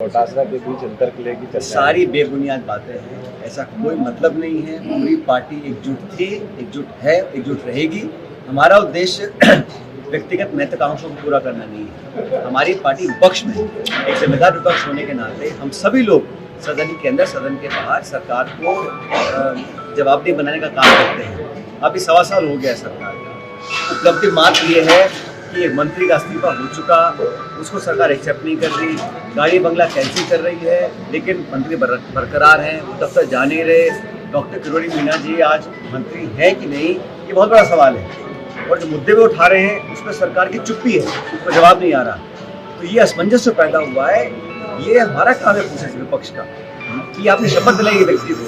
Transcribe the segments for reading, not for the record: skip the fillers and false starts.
डोटासरा के बीच अंतर्कलह की चर्चा सारी बेबुनियाद बातें हैं। ऐसा कोई मतलब नहीं है। पूरी पार्टी एकजुट थी, एकजुट है, एकजुट रहेगी। हमारा उद्देश्य व्यक्तिगत महत्वाकांक्षों को पूरा करना नहीं है। हमारी पार्टी विपक्ष में एक जिम्मेदार विपक्ष होने के नाते हम सभी लोग सदन के अंदर, सदन के बाहर सरकार को जवाबदेही बनाने का काम करते हैं। अभी 1.25 साल हो गया सरकार का। उपलब्धि मात्र ये है कि एक मंत्री का इस्तीफा हो चुका, उसको सरकार एक्सेप्ट नहीं कर रही, गाड़ी बंगला कैंसिल कर रही है, लेकिन मंत्री बरकरार हैं, वो दफ्तर जा नहीं रहे। डॉक्टर किरोड़ी मीणा जी आज मंत्री हैं कि नहीं, ये बहुत बड़ा सवाल है। और जो मुद्दे वो उठा रहे हैं उसमें सरकार की चुप्पी है, उसको जवाब नहीं आ रहा। तो ये असमंजस जो पैदा हुआ है, ये हमारा काम है पूछे विपक्ष का कि आपने शपथ दिलाई व्यक्ति को,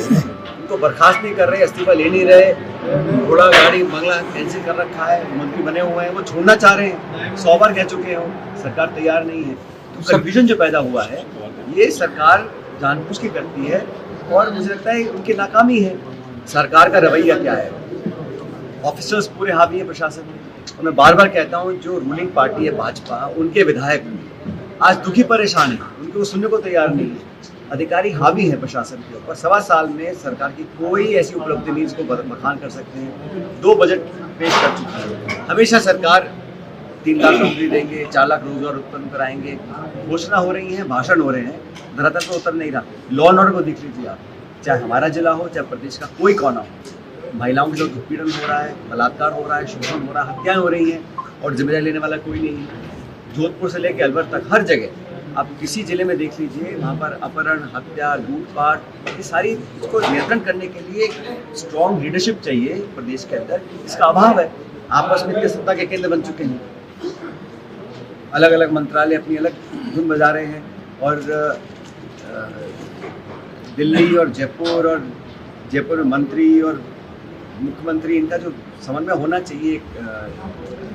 उनको बर्खास्त नहीं कर रहे, इस्तीफा ले नहीं रहे, घोड़ा गाड़ी बंगला कैंसिल कर रखा है, मंत्री बने हुए हैं, वो छोड़ना चाह रहे हैं, 100 बार कह चुके हैं, सरकार तैयार नहीं है। तो कन्फ्यूजन जो पैदा हुआ है ये सरकार जानबूझ के करती है और मुझे लगता है उनकी नाकामी है। सरकार का रवैया क्या है? ऑफिसर्स पूरे हावी है प्रशासन में, और मैं बार बार कहता हूँ जो रूलिंग पार्टी है भाजपा, उनके विधायक आज दुखी परेशान है, उनको सुनने को तैयार नहीं है। अधिकारी हावी है प्रशासन के ऊपर। 1.25 साल में सरकार की कोई ऐसी उपलब्धि नहीं जिसको बखान कर सकते हैं। 2 बजट पेश कर चुकी है। हमेशा सरकार 3 लाख नौकरी देंगे, 4 लाख रोजगार उत्पन्न कराएंगे, घोषणा हो रही है, भाषण हो रहे हैं, धरातल पर उतर नहीं रहा। लॉ एंड ऑर्डर को देख लीजिए आप, चाहे हमारा जिला हो, चाहे प्रदेश का कोई कोना हो, महिलाओं के साथ उत्पीड़न हो रहा है, बलात्कार हो रहा है, शोषण हो रहा है, हत्याएं हो रही हैं और जिम्मेदारी लेने वाला कोई नहीं है। जोधपुर से लेकर अलवर तक हर जगह आप किसी जिले में देख लीजिए, वहाँ पर अपहरण, हत्या, लूटपाट, ये सारी इसको नियंत्रण करने के लिए एक स्ट्रॉन्ग लीडरशिप चाहिए प्रदेश के अंदर। इसका अभाव है। आपस में इतने सत्ता के केंद्र बन चुके हैं, अलग अलग मंत्रालय अपनी अलग धुन बजा रहे हैं, और दिल्ली और जयपुर में मंत्री और मुख्यमंत्री, इनका जो समन्वय होना चाहिए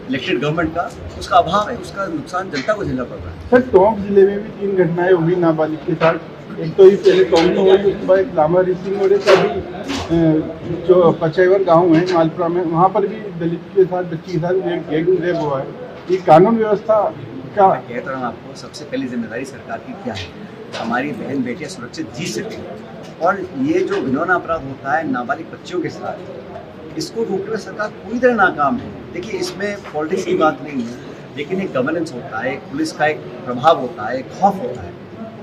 इलेक्टेड गवर्नमेंट का, उसका अभाव है। उसका नुकसान जनता को झेलना पड़ रहा है। सर, टोंक जिले में भी 3 घटनाएं हुई नाबालिग के साथ। एक तो ये पहले टोंक में हुई, उसके बाद लामारी सिंह और एक अभी जो पचैवर गांव है मालपुरा में, वहाँ पर भी दलित के साथ, बच्ची के साथ गैंग रेप हुआ है। ये कानून व्यवस्था का, मैं कहता हूँ आपको, सबसे पहली जिम्मेदारी सरकार की क्या है? हमारी बहन बेटियाँ सुरक्षित जी सकें। और ये जो घिनौना अपराध होता है नाबालिग बच्चियों के साथ, इसको रोकने में सरकार पूरी तरह नाकाम है। देखिए, इसमें पॉलिटिक्स की बात नहीं है, लेकिन एक गवर्नेंस होता है, एक पुलिस का एक प्रभाव होता है, एक खौफ होता है।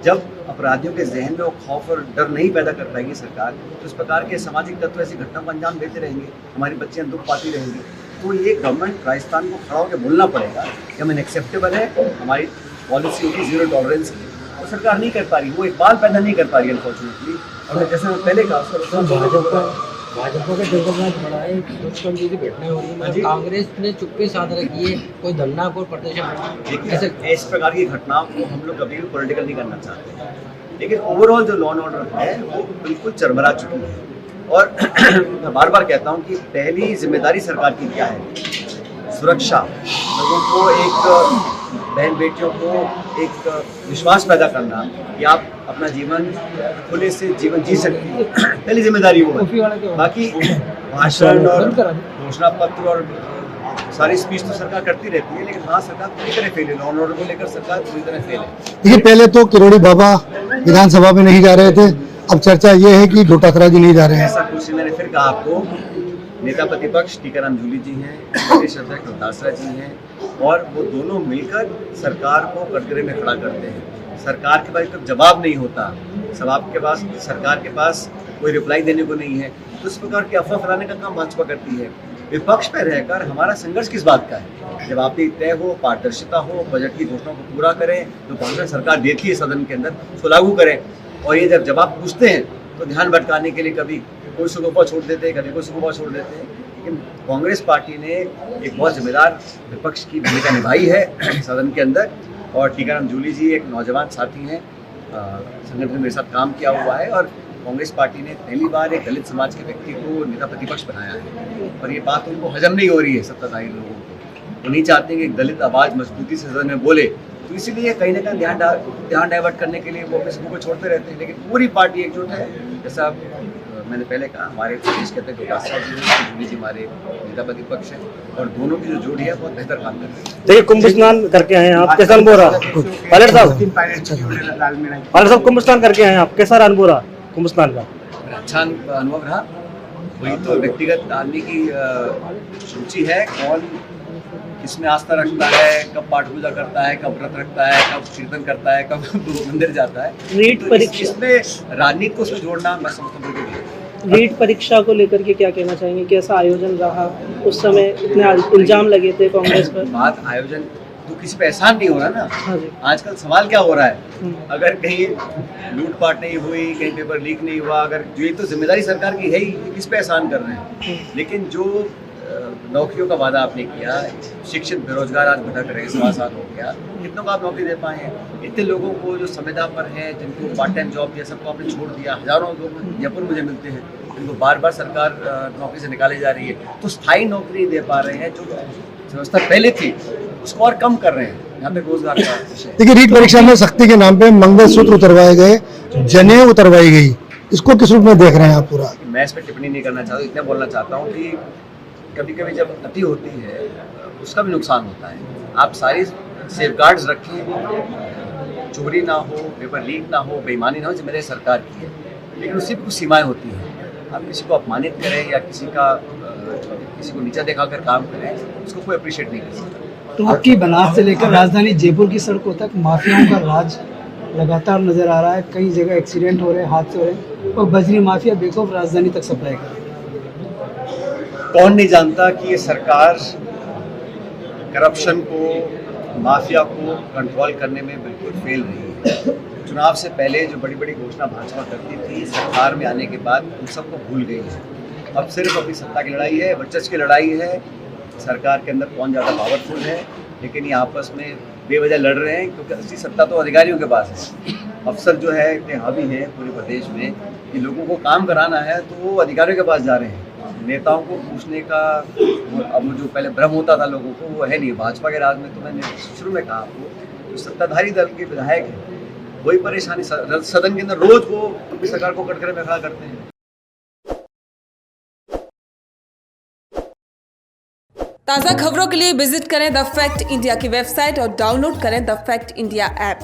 जब अपराधियों के जहन में वो खौफ और डर नहीं पैदा कर पाएगी सरकार, तो इस प्रकार के सामाजिक तत्व ऐसी घटनाओं को अंजाम देते रहेंगे, हमारी बच्चियां दुख पाती रहेंगी। तो ये गवर्नमेंट राजस्थान को खड़ा होकर बोलना पड़ेगा कि हमें अनएक्सेप्टेबल है, हमारी पॉलिसी होगी 0 टॉलरेंस की। वो सरकार नहीं कर पा रही, वो इकबाल पैदा नहीं कर पा रही अनफॉर्चुनेटली। और जैसे मैं पहले कहा, भाजपा का जगन्नाथ बड़ा है, की घटना हो रही है, कांग्रेस ने चुप्पी साध रखी है, कोई धरना कोई प्रदर्शन। देखिए, इस प्रकार की घटनाओं को हम लोग कभी भी पॉलिटिकल नहीं करना चाहते, लेकिन ओवरऑल जो लॉ एंड ऑर्डर है वो बिल्कुल चरमरा चुकी है। और मैं बार बार कहता हूँ कि पहली जिम्मेदारी सरकार की क्या है? सुरक्षा, लोगों को, एक बहन बेटियों को एक विश्वास पैदा करना कि आप अपना जीवन खुले से जीवन जी सकते हैं, पहली जिम्मेदारी वो है। बाकी भाषण और घोषणा पत्र और सारी स्पीच तो सरकार करती रहती है, लेकिन हाँ, सरकार पूरी तरह फेल है। लॉ एंड ऑर्डर को लेकर सरकार पूरी तरह फेल है। देखिए, पहले तो किरोड़ी बाबा विधानसभा में नहीं जा रहे थे, अब चर्चा ये है कि डोटासरा जी नहीं जा रहे हैं। ऐसा कुछ मैंने फिर कहा आपको, नेता प्रतिपक्ष टीकाराम जूली जी हैं, प्रदेश अध्यक्ष डोटासरा जी हैं, और वो दोनों मिलकर सरकार को कटघरे में खड़ा करते हैं। सरकार के पास जब जवाब नहीं होता, सरकार के पास कोई रिप्लाई देने को नहीं है, तो इस प्रकार की अफवाह फैलाने का काम भाजपा करती है। विपक्ष पर रहकर हमारा संघर्ष किस बात का है? जवाबदेही तय हो, पारदर्शिता हो, बजट की घोषणाओं को पूरा करें, जो भाषण सरकार देती है सदन के अंदर, उसको लागू करें। और ये जब जवाब पूछते हैं तो ध्यान भटकाने के लिए कभी कोई सुगोपा छोड़ देते हैं, कभी कोई सुगोपा छोड़ देते हैं। लेकिन कांग्रेस पार्टी ने एक बहुत जिम्मेदार विपक्ष की भूमिका निभाई है सदन के अंदर, और टीकाराम जूली जी एक नौजवान साथी हैं, संगठन में मेरे साथ काम किया हुआ है, और कांग्रेस पार्टी ने पहली बार एक दलित समाज के व्यक्ति को नेता प्रतिपक्ष बनाया है। और ये बात उनको हजम नहीं हो रही है सत्ताधारी लोगों को। वो नहीं चाहते कि एक दलित आवाज़ मजबूती से सदन में बोले, तो इसीलिए कहीं ना कहीं ध्यान डाइवर्ट करने के लिए वो अपने सबको छोड़ते रहते हैं। लेकिन पूरी पार्टी एकजुट है। जैसा मैंने पहले कहा हमारे प्रदेश के अध्यक्ष डोटासरा जी हैं, जूली जी हमारे नेता प्रतिपक्ष हैं और दोनों की जो जोड़ी है बहुत बेहतर काम कर रही है। देखिए कुंभ स्नान करके आए हैं आप, कैसा अनुभव रहा? पायलट साहब कुंभ स्नान करके आए हैं आप, कैसा अनुभव रहा कुंभ स्नान का? अच्छा अनुभव रहा। वही तो व्यक्तिगत आदमी की रुचि है, कौन किसमें आस्था रखता है, कब पाठ पूजा करता है, कब व्रत रखता है, कब कीर्तन करता है, कब मंदिर जाता है। नीट तो परीक्षा इसमें राजनीति को उसमें जोड़ना मैं समझता हूँ बिल्कुल। नीट परीक्षा को लेकर के क्या कहना चाहेंगे? कैसा आयोजन रहा? उस समय इतने इल्जाम लगे थे कांग्रेस पर। बात आयोजन तो किसी पे एहसान नहीं हो रहा ना। हाँ जी। आजकल सवाल क्या हो रहा है, अगर कहीं लूटपाट नहीं हुई, कहीं पेपर लीक नहीं हुआ, अगर जो ये तो जिम्मेदारी सरकार की है ही, किस पे एहसान कर रहे हैं। लेकिन जो नौकरियों का वादा आपने किया, शिक्षित बेरोजगार आज भटक रहे, 1.25 साल हो गया, कितनों को आप नौकरी दे पाए हैं? इतने लोगों को जो संविदा पर हैं, जिनको पार्ट टाइम जॉब दिया, सबको आपने छोड़ दिया। हजारों लोग जयपुर मुझे मिलते हैं, जिनको बार बार सरकार नौकरी से निकाली जा रही है, तो स्थायी नौकरी दे पा रहे हैं। जो व्यवस्था पहले थी उसको और कम कर रहे हैं। यहाँ पे रोजगार का विषय। देखिए रीट परीक्षा में सख्ती के नाम पे मंगलसूत्र उतरवाए गए, जनेऊ उतरवाई गई, इसको किस रूप में देख रहे हैं आप पूरा? मैं इस पर टिप्पणी नहीं करना चाहता, इतना बोलना चाहता हूँ कि कभी कभी जब अति होती है उसका भी नुकसान होता है। आप सारी सेफगार्ड्स रखें, चोरी ना हो, पेपर लीक ना हो, बेईमानी ना हो, जिम्मेदारी सरकार की है, लेकिन उससे भी कुछ सीमाएं होती हैं। आप किसी को अपमानित करें या किसी को नीचा दिखाकर काम करें, उसको कोई अप्रिशिएट नहीं कर सकता। टोंक की बनास से लेकर राजधानी जयपुर की सड़कों तक माफियाओं का राज लगातार नजर आ रहा है। कई जगह एक्सीडेंट हो रहे हैं, हादसे हो रहे हैं और बजरी माफिया बेखौफ राजधानी तक सप्लाई कर रही है। कौन नहीं जानता कि ये सरकार करप्शन को, माफिया को कंट्रोल करने में बिल्कुल फेल रही है। चुनाव से पहले जो बड़ी बड़ी घोषणा भाजपा करती थी, सरकार में आने के बाद उन सबको भूल गई है। अब सिर्फ अपनी सत्ता की लड़ाई है, वर्चस्व की लड़ाई है, सरकार के अंदर कौन ज़्यादा पावरफुल है। लेकिन ये आपस में बेवजह लड़ रहे हैं, क्योंकि असली सत्ता तो अधिकारियों के पास है। अफसर जो है इतने हावी हैं पूरे प्रदेश में कि लोगों को काम कराना है तो वो अधिकारियों के पास जा रहे हैं। नेताओं को पूछने का अब जो पहले भ्रम होता था लोगों को, वो है नहीं। भाजपा के राज में तो मैंने शुरू में कहा आपको, जो सत्ताधारी दल के विधायक हैं वही परेशानी, सदन के अंदर रोज वो अपनी सरकार को कटघरे में खड़ा करते हैं। ताज़ा खबरों के लिए विजिट करें द फैक्ट इंडिया की वेबसाइट और डाउनलोड करें द फैक्ट इंडिया ऐप।